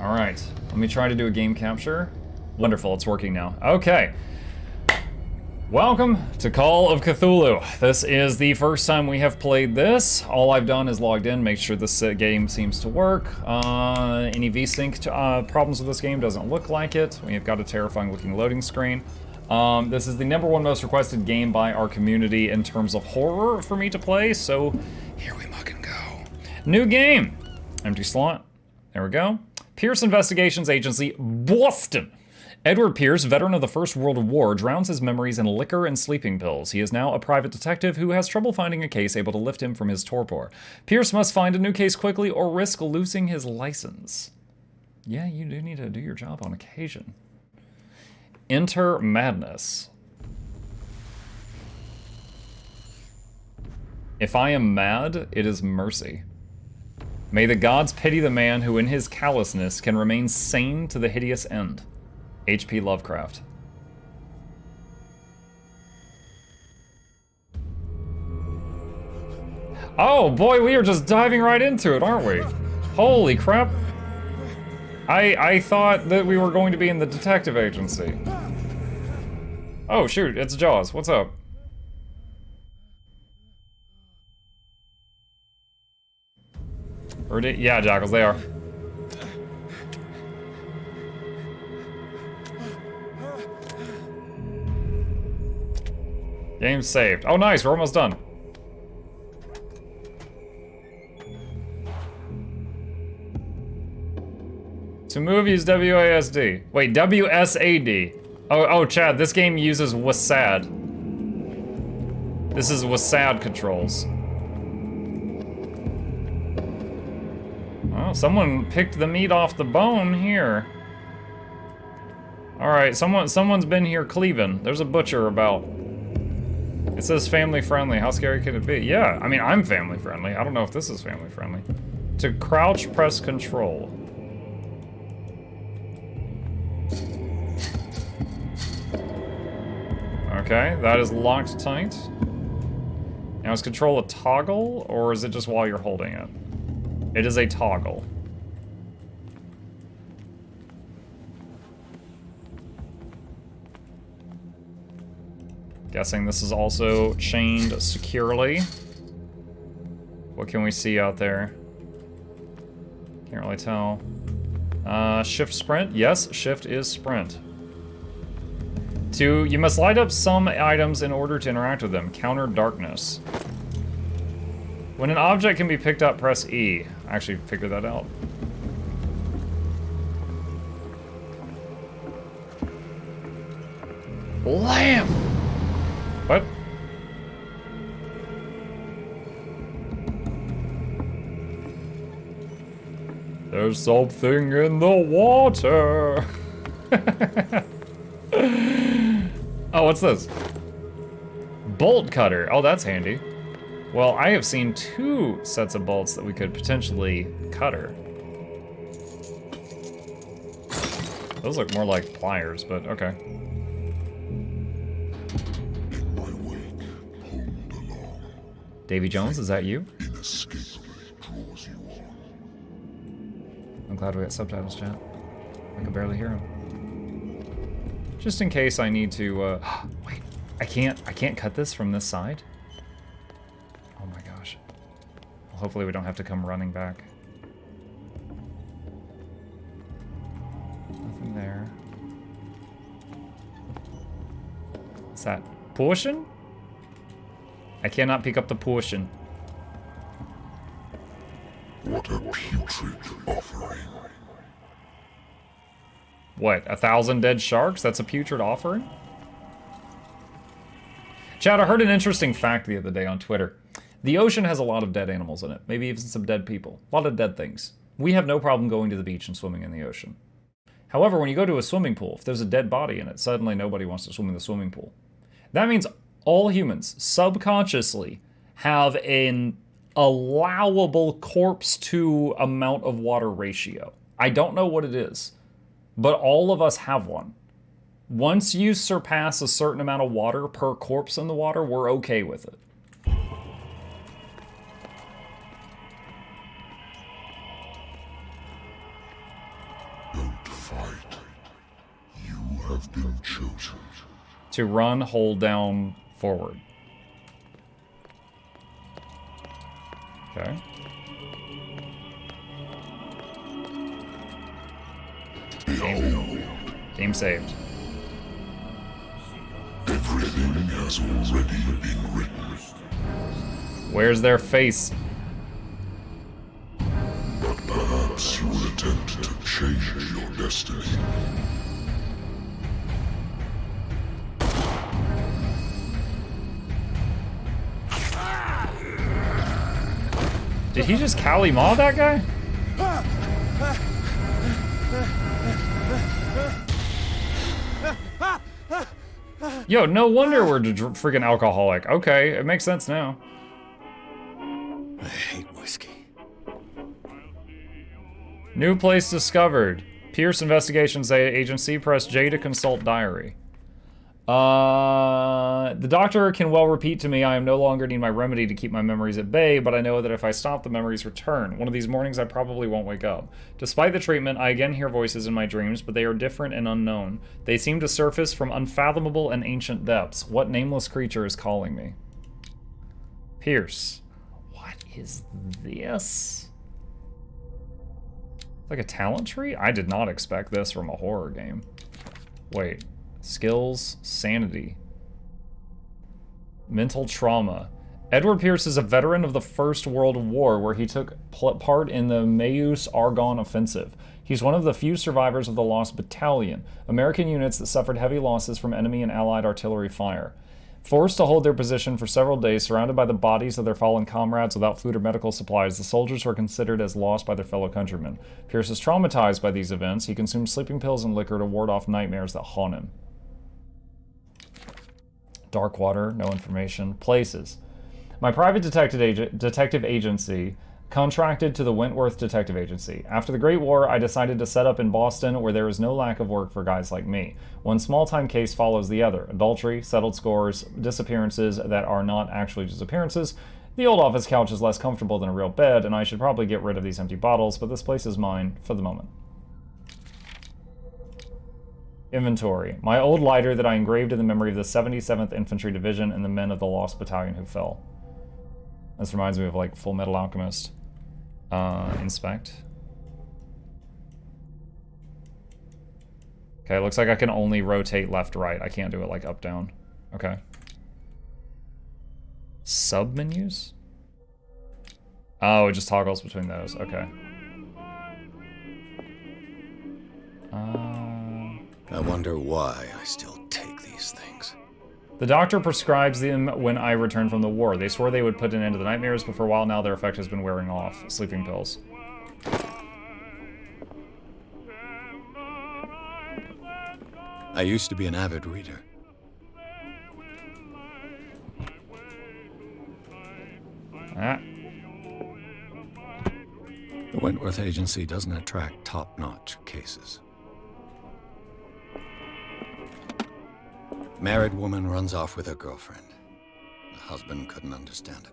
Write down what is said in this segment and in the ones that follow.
All right, let me try to do a game capture. Wonderful, it's working now. Okay. Welcome to Call of Cthulhu. This is the first time we have played this. All I've done is logged in, make sure this game seems to work. Any VSync problems with this game doesn't look like it. We have got a terrifying looking loading screen. This is the #1 most requested game by our community in terms of horror for me to play, so here we fucking go. New game. Empty slot. There we go. Pierce Investigations Agency, Boston. Edward Pierce, veteran of the First World War, drowns his memories in liquor and sleeping pills. He is now a private detective who has trouble finding a case able to lift him from his torpor. Pierce must find a new case quickly or risk losing his license. Yeah, you do need to do your job on occasion. Enter Madness. If I am mad, it is mercy. May the gods pity the man who in his callousness can remain sane to the hideous end. H.P. Lovecraft. Oh boy, we are just diving right into it, aren't we? Holy crap. I thought that we were going to be in the detective agency. Oh shoot, it's Jaws. What's up? Yeah, Jackals, they are. Game saved. Oh nice, we're almost done. To move, use WASD. Wait, WSAD. Oh, Chad, this game uses WASD. This is WASD controls. Well, someone picked the meat off the bone here. All right, someone's been here cleaving. There's a butcher about. It says family friendly. How scary can it be? Yeah, I mean, I'm family friendly. I don't know if this is family friendly. To crouch, press control. Okay, that is locked tight. Now is control a toggle, or is it just while you're holding it? It is a toggle. Guessing this is also chained securely. What can we see out there? Can't really tell. Shift sprint? Yes, shift is sprint. You must light up some items in order to interact with them. Counter darkness. When an object can be picked up, press E. I actually figured that out. Lamp! What? There's something in the water. Oh, what's this? Bolt cutter. Oh, that's handy. Well, I have seen 2 sets of bolts that we could potentially cutter. Those look more like pliers, but okay. Davy Jones, is that you? I'm glad we got subtitles, chat. I can barely hear him. Just in case I need to, wait, I can't cut this from this side? Oh my gosh. Well, hopefully we don't have to come running back. Nothing there. Is that portion? I cannot pick up the portion. What a putrid offering. What, 1,000 dead sharks? That's a putrid offering? Chad, I heard an interesting fact the other day on Twitter. The ocean has a lot of dead animals in it. Maybe even some dead people. A lot of dead things. We have no problem going to the beach and swimming in the ocean. However, when you go to a swimming pool, if there's a dead body in it, suddenly nobody wants to swim in the swimming pool. That means all humans subconsciously have an allowable corpse to amount of water ratio. I don't know what it is, but all of us have one. Once you surpass a certain amount of water per corpse in the water, we're okay with it. have been chosen. To run, hold down, forward. Okay. Game saved. Everything has already been written. Where's their face? But perhaps you will attempt to change your destiny. Did he just Kali Ma that guy? Yo, no wonder we're freaking alcoholic. Okay, it makes sense now. I hate whiskey. New place discovered. Pierce Investigations Agency. Press J to consult diary. The doctor can well repeat to me I am no longer need my remedy to keep my memories at bay, but I know that if I stop, the memories return. One of these mornings I probably won't wake up. Despite the treatment, I again hear voices in my dreams, but they are different and unknown. They seem to surface from unfathomable and ancient depths. What nameless creature is calling me? Pierce. What is this? It's like a talent tree? I did not expect this from a horror game. Wait. Skills, sanity. Mental trauma. Edward Pierce is a veteran of the First World War, where he took part in the Meuse-Argonne offensive. He's one of the few survivors of the Lost Battalion, American units that suffered heavy losses from enemy and Allied artillery fire. Forced to hold their position for several days, surrounded by the bodies of their fallen comrades without food or medical supplies, the soldiers were considered as lost by their fellow countrymen. Pierce is traumatized by these events. He consumes sleeping pills and liquor to ward off nightmares that haunt him. Dark water, no information. Places. My private detective agency contracted to the Wentworth Detective Agency. After the Great War, I decided to set up in Boston, where there is no lack of work for guys like me. One small-time case follows the other. Adultery, settled scores, disappearances that are not actually disappearances. The old office couch is less comfortable than a real bed, and I should probably get rid of these empty bottles, but this place is mine for the moment. Inventory. My old lighter that I engraved in the memory of the 77th Infantry Division and the men of the Lost Battalion who fell. This reminds me of like Full Metal Alchemist. Inspect. Okay, looks like I can only rotate left, right. I can't do it like up, down. Okay. Sub-menus? Oh, it just toggles between those. Okay. I wonder why I still take these things. The doctor prescribes them when I return from the war. They swore they would put an end to the nightmares, but for a while now their effect has been wearing off. Sleeping pills. I used to be an avid reader. Ah. The Wentworth Agency doesn't attract top-notch cases. Married woman runs off with her girlfriend. The husband couldn't understand it.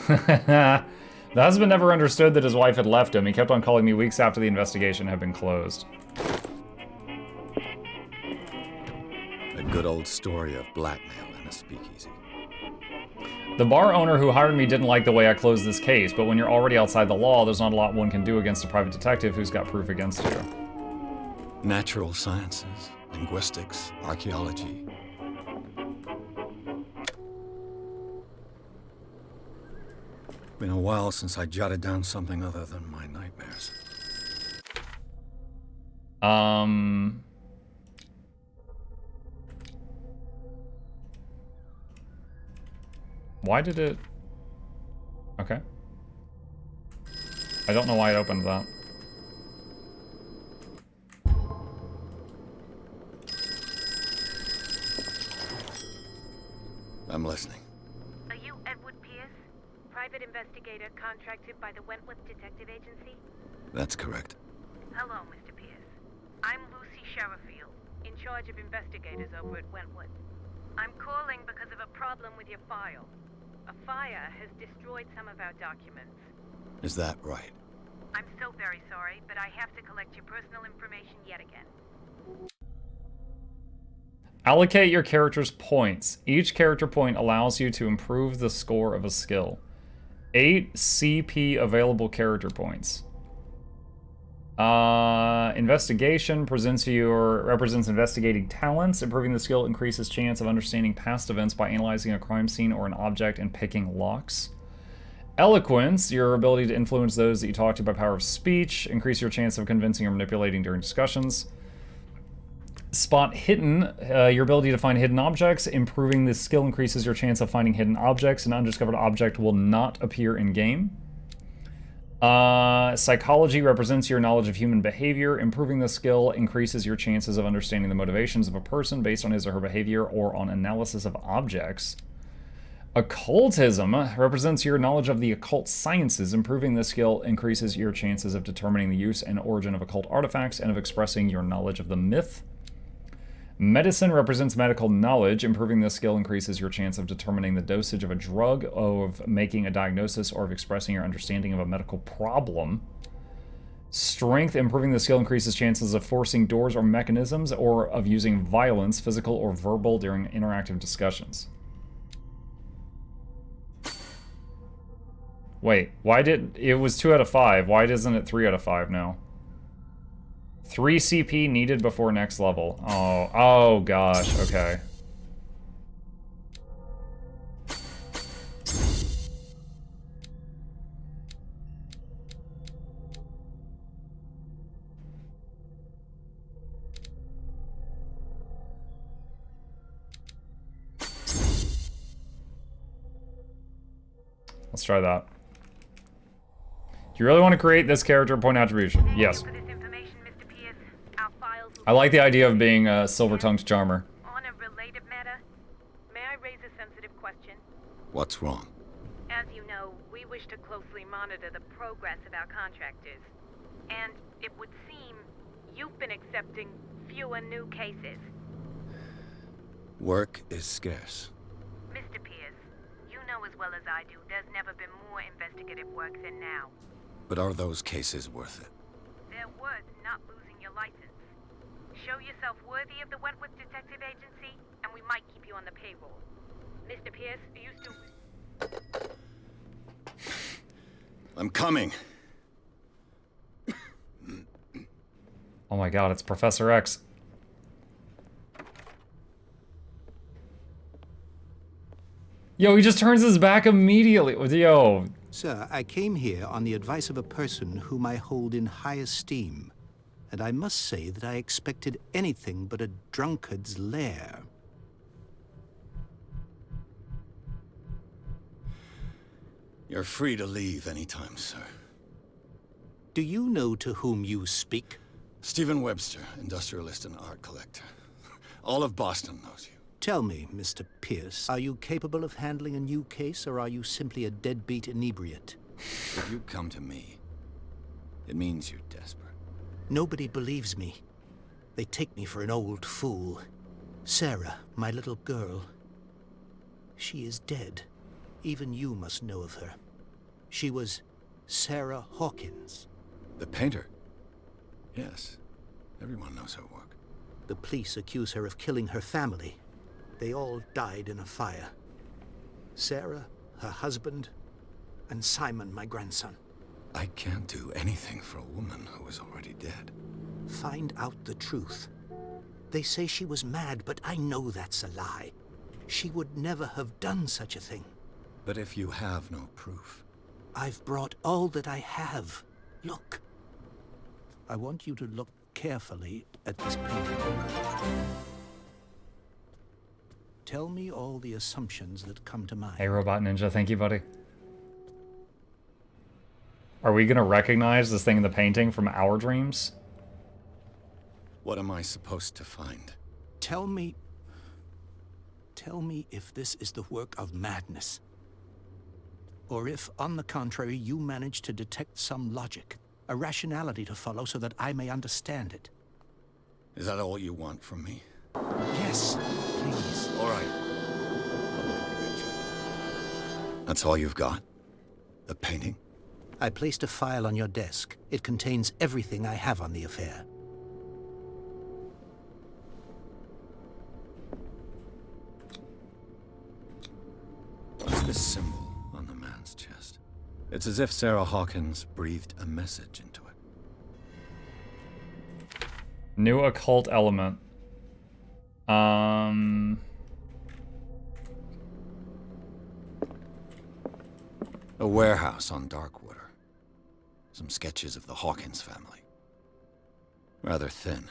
The husband never understood that his wife had left him. He kept on calling me weeks after the investigation had been closed. A good old story of blackmail in a speakeasy. The bar owner who hired me didn't like the way I closed this case, but when you're already outside the law, there's not a lot one can do against a private detective who's got proof against you. Natural sciences, linguistics, archaeology. Been a while since I jotted down something other than my nightmares. Why did it... Okay. I don't know why it opened that. I'm listening. Are you Edward Pierce? Private investigator contracted by the Wentworth Detective Agency? That's correct. Hello, Mr. Pierce. I'm Lucy Sherifield, in charge of investigators over at Wentworth. I'm calling because of a problem with your file. A fire has destroyed some of our documents. Is that right? I'm so very sorry, but I have to collect your personal information yet again. Allocate your character's points. Each character point allows you to improve the score of a skill. 8 CP available character points. Investigation represents investigating talents. Improving the skill increases chance of understanding past events by analyzing a crime scene or an object and picking locks. Eloquence, your ability to influence those that you talk to by power of speech. Increase your chance of convincing or manipulating during discussions. Spot hidden, your ability to find hidden objects. Improving this skill increases your chance of finding hidden objects. An undiscovered object will not appear in game. Psychology represents your knowledge of human behavior. Improving the skill increases your chances of understanding the motivations of a person based on his or her behavior or on analysis of objects. Occultism represents your knowledge of the occult sciences. Improving this skill increases your chances of determining the use and origin of occult artifacts and of expressing your knowledge of the myth. Medicine represents medical knowledge. Improving this skill increases your chance of determining the dosage of a drug, of making a diagnosis, or of expressing your understanding of a medical problem. Strength, improving the skill increases chances of forcing doors or mechanisms, or of using violence, physical or verbal, during interactive discussions. Wait, it was 2 out of 5. Why isn't it 3 out of 5 now? 3 CP needed before next level. Oh gosh, okay. Let's try that. Do you really want to create this character point attribution? Yes. I like the idea of being a silver-tongued charmer. On a related matter, may I raise a sensitive question? What's wrong? As you know, we wish to closely monitor the progress of our contractors. And it would seem you've been accepting fewer new cases. Work is scarce. Mr. Pierce, you know as well as I do, there's never been more investigative work than now. But are those cases worth it? They're worth not losing your license. Show yourself worthy of the Wentworth Detective Agency, and we might keep you on the payroll. Mr. Pierce, are you still... I'm coming. Oh my god, it's Professor X. Yo, he just turns his back immediately. Yo. Sir, I came here on the advice of a person whom I hold in high esteem. And I must say that I expected anything but a drunkard's lair. You're free to leave anytime, sir. Do you know to whom you speak? Stephen Webster, industrialist and art collector. All of Boston knows you. Tell me, Mr. Pierce, are you capable of handling a new case, or are you simply a deadbeat inebriate? If you come to me, it means you're desperate. Nobody believes me. They take me for an old fool. Sarah, my little girl, she is dead. Even you must know of her. She was Sarah Hawkins. The painter? Yes. Everyone knows her work. The police accuse her of killing her family. They all died in a fire. Sarah, her husband, and Simon, my grandson. I can't do anything for a woman who is already dead. Find out the truth. They say she was mad, but I know that's a lie. She would never have done such a thing. But if you have no proof... I've brought all that I have. Look. I want you to look carefully at this painting. Tell me all the assumptions that come to mind. Hey, Robot Ninja, thank you, buddy. Are we gonna recognize this thing in the painting from our dreams? What am I supposed to find? Tell me if this is the work of madness. Or if, on the contrary, you manage to detect some logic, a rationality to follow so that I may understand it. Is that all you want from me? Yes, please. All right. I'll look at the picture. That's all you've got? The painting? I placed a file on your desk. It contains everything I have on the affair. this symbol on the man's chest. It's as if Sarah Hawkins breathed a message into it. New occult element. A warehouse on Darkwater. Some sketches of the Hawkins family. Rather thin.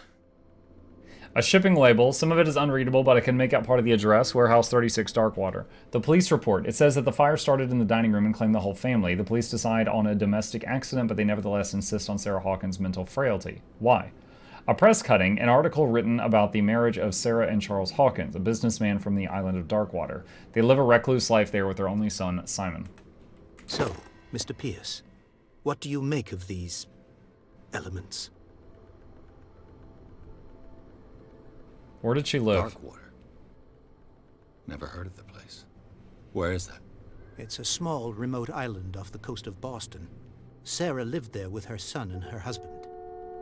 A shipping label. Some of it is unreadable, but I can make out part of the address. Warehouse 36, Darkwater. The police report. It says that the fire started in the dining room and claimed the whole family. The police decide on a domestic accident, but they nevertheless insist on Sarah Hawkins' mental frailty. Why? A press cutting, an article written about the marriage of Sarah and Charles Hawkins, a businessman from the island of Darkwater. They live a recluse life there with their only son, Simon. So, Mr. Pierce, what do you make of these elements? Where did she live? Darkwater. Never heard of the place. Where is that? It's a small, remote island off the coast of Boston. Sarah lived there with her son and her husband.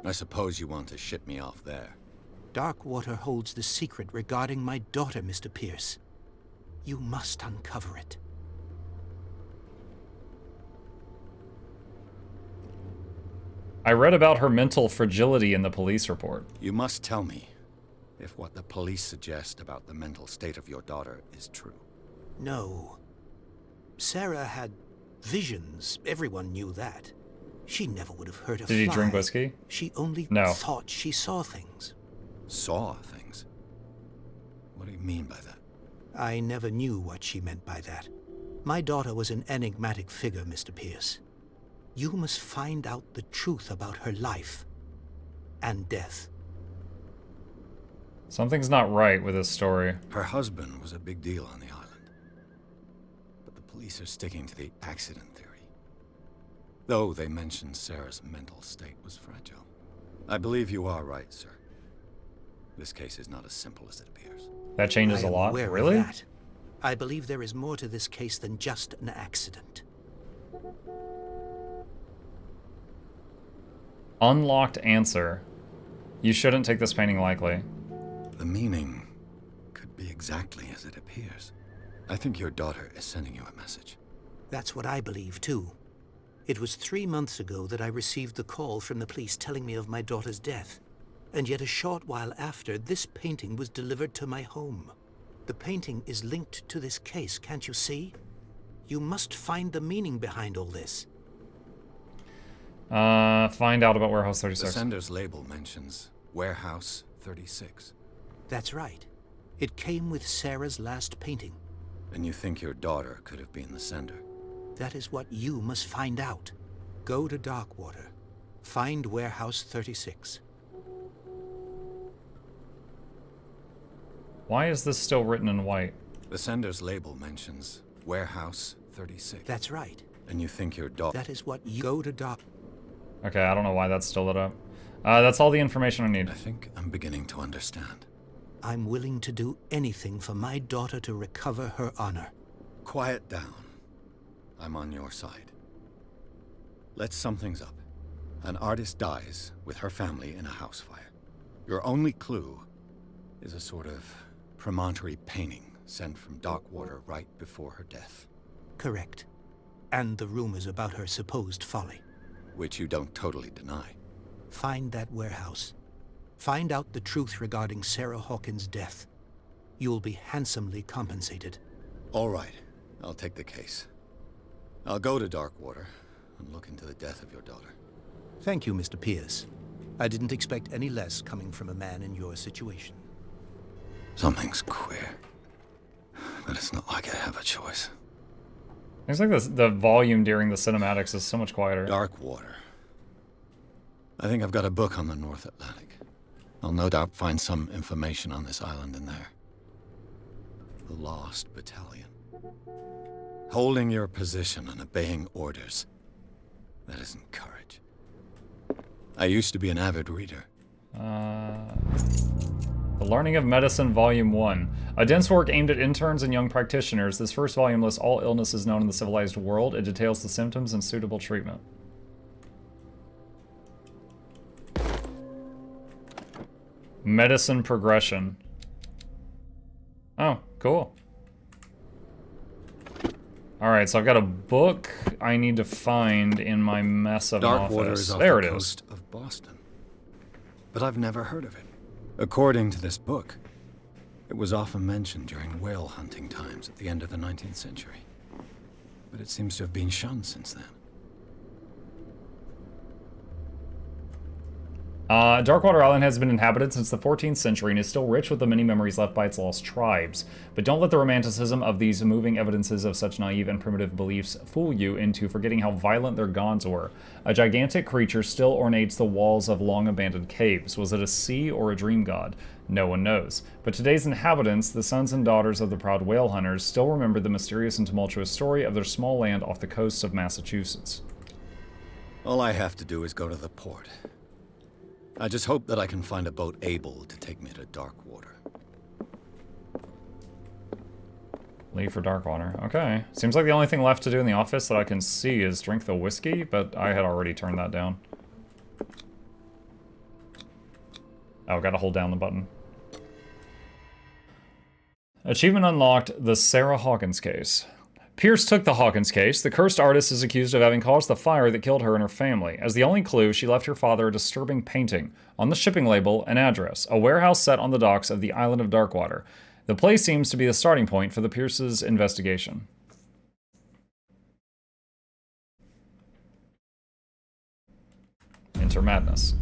I suppose you want to ship me off there. Darkwater holds the secret regarding my daughter, Mr. Pierce. You must uncover it. I read about her mental fragility in the police report. You must tell me if what the police suggest about the mental state of your daughter is true. No. Sarah had visions. Everyone knew that. She never would have hurt a fly. Did he drink whiskey? She only No. thought she saw things. Saw things? What do you mean by that? I never knew what she meant by that. My daughter was an enigmatic figure, Mr. Pierce. You must find out the truth about her life and death. Something's not right with this story. Her husband was a big deal on the island. But the police are sticking to the accident theory. Though they mentioned Sarah's mental state was fragile. I believe you are right, sir. This case is not as simple as it appears. That changes I a am lot. aware of Really? that. I believe there is more to this case than just an accident. Unlocked answer. You shouldn't take this painting lightly. The meaning could be exactly as it appears. I think your daughter is sending you a message. That's what I believe, too. It was 3 months ago that I received the call from the police telling me of my daughter's death. And yet a short while after, this painting was delivered to my home. The painting is linked to this case, can't you see? You must find the meaning behind all this. Find out about Warehouse The 36. sender's label mentions Warehouse 36. That's right. It came with Sarah's last painting. And you think your daughter could have been the sender? That is what you must find out. Go to Darkwater. Find Warehouse 36. Why is this still written in white? The sender's label mentions Warehouse 36. That's right. And you think your daughter... That is what you... Go to Dark... Okay, I don't know why that's still lit up. That's all the information I need. I think I'm beginning to understand. I'm willing to do anything for my daughter to recover her honor. Quiet down. I'm on your side. Let's sum things up. An artist dies with her family in a house fire. Your only clue is a sort of promontory painting sent from Darkwater right before her death. Correct. And the rumors about her supposed folly. Which you don't totally deny. Find that warehouse. Find out the truth regarding Sarah Hawkins' death. You'll be handsomely compensated. All right, I'll take the case. I'll go to Darkwater and look into the death of your daughter. Thank you, Mr. Pierce. I didn't expect any less coming from a man in your situation. Something's queer. But it's not like I have a choice. It's like the volume during the cinematics is so much quieter. Darkwater. I think I've got a book on the North Atlantic. I'll no doubt find some information on this island in there. The Lost Battalion. Holding your position and obeying orders. That isn't courage. I used to be an avid reader. The Learning of Medicine, Volume 1. A dense work aimed at interns and young practitioners. This first volume lists all illnesses known in the civilized world. It details the symptoms and suitable treatment. Medicine progression. Oh, cool. Alright, so I've got a book I need to find in my mess of an Darkwater office. is off There the it is. coast of Boston. But I've never heard of it. According to this book, it was often mentioned during whale hunting times at the end of the 19th century. But it seems to have been shunned since then. Darkwater Island has been inhabited since the 14th century and is still rich with the many memories left by its lost tribes. But don't let the romanticism of these moving evidences of such naive and primitive beliefs fool you into forgetting how violent their gods were. A gigantic creature still ornates the walls of long-abandoned caves. Was it a sea or a dream god? No one knows. But today's inhabitants, the sons and daughters of the proud whale hunters, still remember the mysterious and tumultuous story of their small land off the coasts of Massachusetts. All I have to do is go to the port. I just hope that I can find a boat able to take me to Darkwater. Leave for Darkwater. Okay. Seems like the only thing left to do in the office that I can see is drink the whiskey, but I had already turned that down. Oh, gotta hold down the button. Achievement unlocked, the Sarah Hawkins case. Pierce took the Hawkins case. The cursed artist is accused of having caused the fire that killed her and her family. As the only clue, she left her father a disturbing painting. On the shipping label, an address, a warehouse set on the docks of the island of Darkwater. The place seems to be the starting point for the Pierce's investigation. Enter madness.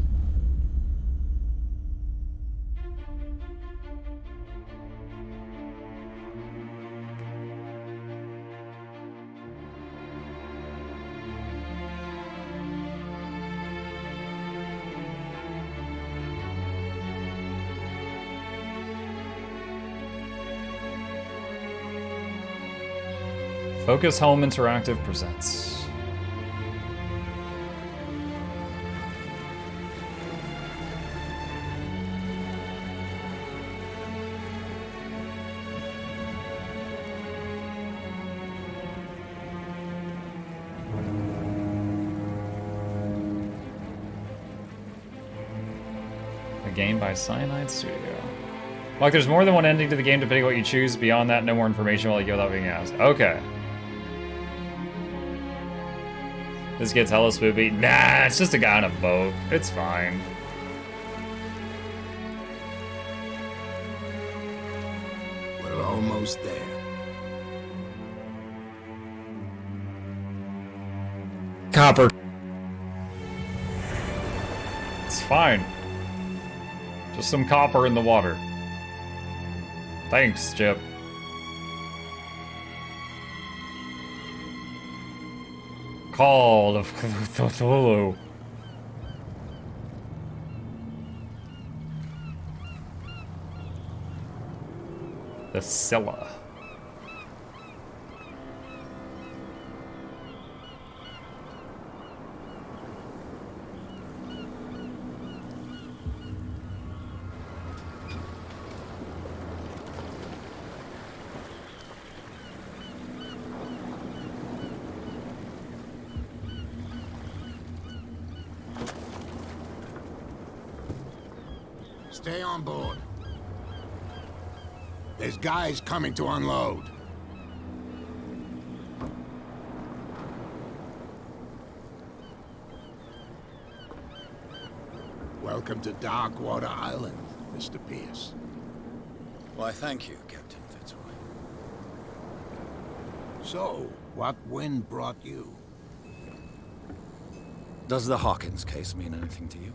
Focus Home Interactive presents. A game by Cyanide Studio. Like, there's more than one ending to the game depending on what you choose. Beyond that, no more information will let you go without being asked. Okay. This gets hella spoopy. Nah, it's just a guy on a boat. It's fine. We're almost there. Copper. It's fine. Just some copper in the water. Thanks, Chip. Call of Cthulhu. The Scylla. Stay on board. There's guys coming to unload. Welcome to Darkwater Island, Mr. Pierce. Why, thank you, Captain Fitzroy. So, what wind brought you? Does the Hawkins case mean anything to you?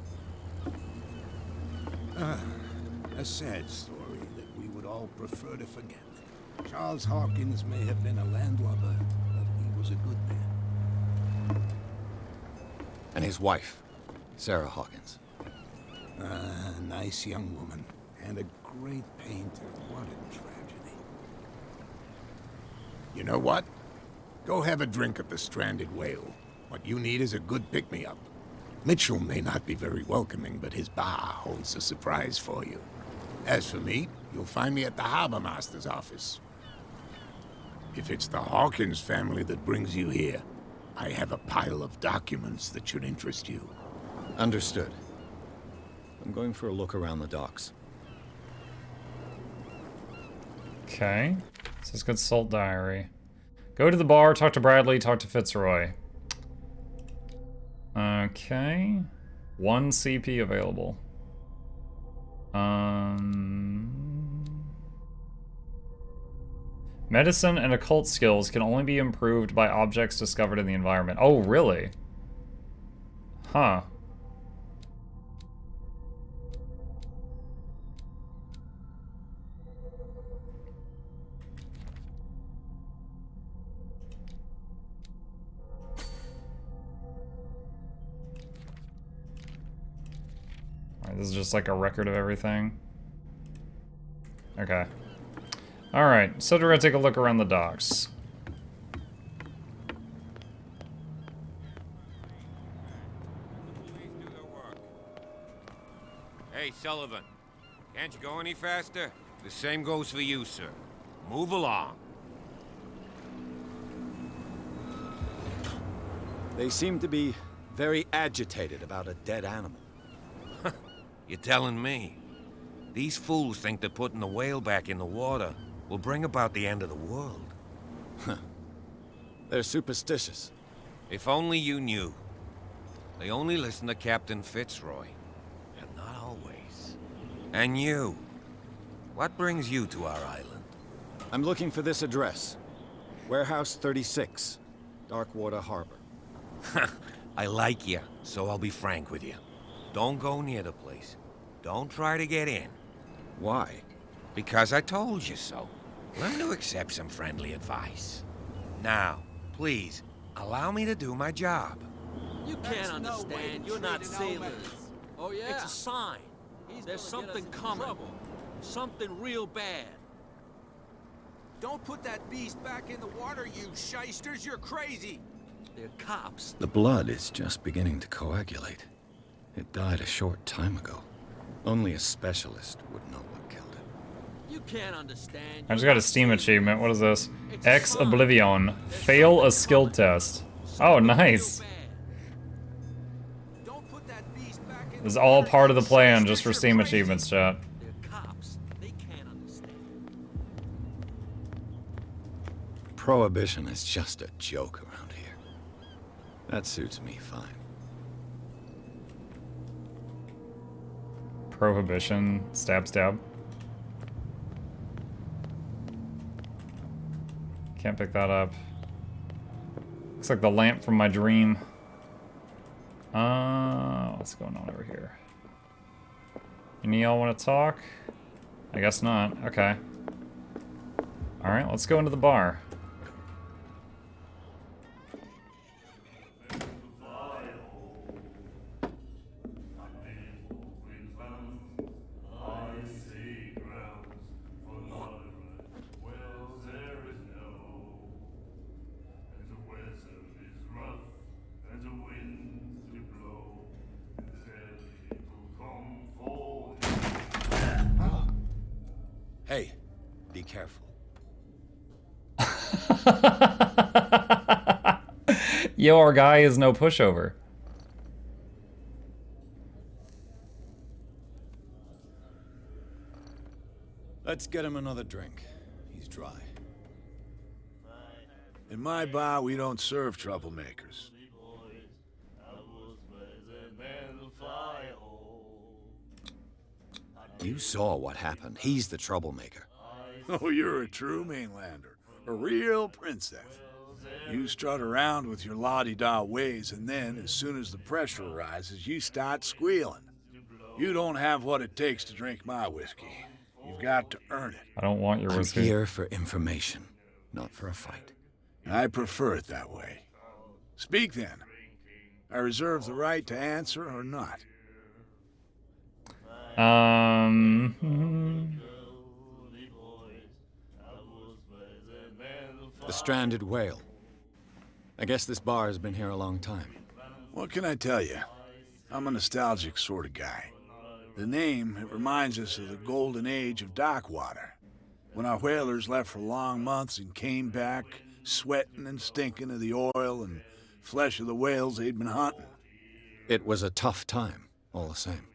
A sad story that we would all prefer to forget. Charles Hawkins may have been a landlubber, but he was a good man. And his wife, Sarah Hawkins. A nice young woman, and a great painter. What a tragedy. You know what? Go have a drink at the Stranded Whale. What you need is a good pick-me-up. Mitchell may not be very welcoming, but his bar holds a surprise for you. As for me, you'll find me at the Harbor Master's office. If it's the Hawkins family that brings you here, I have a pile of documents that should interest you. Understood. I'm going for a look around the docks. Okay. This is consult diary. Go to the bar, talk to Bradley, talk to Fitzroy. Okay. 1 CP available. Medicine and occult skills can only be improved by objects discovered in the environment. Oh, really? Huh. Alright, this is just like a record of everything. Okay. Alright, so we're gonna take a look around the docks. Hey, Sullivan. Can't you go any faster? The same goes for you, sir. Move along. They seem to be very agitated about a dead animal. You're telling me? These fools think that putting the whale back in the water will bring about the end of the world. They're superstitious. If only you knew. They only listen to Captain Fitzroy. And not always. And you. What brings you to our island? I'm looking for this address. Warehouse 36, Darkwater Harbor. I like you, so I'll be frank with you. Don't go near the place. Don't try to get in. Why? Because I told you so. Learn to accept some friendly advice. Now, please, allow me to do my job. You can't understand. You're not sailors. Oh, yeah? It's a sign. There's something coming. Something real bad. Don't put that beast back in the water, you shysters. You're crazy. They're cops. The blood is just beginning to coagulate. It died a short time ago. Only a specialist would know what killed it. You can't understand. I just got a Steam achievement. What is this? Ex Oblivion. Fail a skill test. Oh, nice. This is all part of the plan just for Steam achievements, chat. They're cops. They can't understand. Prohibition is just a joke around here. That suits me fine. Prohibition. Stab, stab. Can't pick that up. Looks like the lamp from my dream. What's going on over here? Any of y'all want to talk? I guess not. Okay. Alright, let's go into the bar. Hey, be careful. Yo, our guy is no pushover. Let's get him another drink. He's dry. In my bar, we don't serve troublemakers. You saw what happened. He's the troublemaker. Oh, you're a true mainlander. A real princess. You strut around with your la-di-da ways, and then, as soon as the pressure arises, you start squealing. You don't have what it takes to drink my whiskey. You've got to earn it. I don't want your I'm whiskey. here for information, not for a fight. I prefer it that way. Speak then. I reserve the right to answer or not. The stranded whale. I guess this bar has been here a long time. What can I tell you? I'm a nostalgic sort of guy. The name, it reminds us of the golden age of Darkwater, when our whalers left for long months and came back sweating and stinking of the oil and flesh of the whales they'd been hunting. It was a tough time, all the same.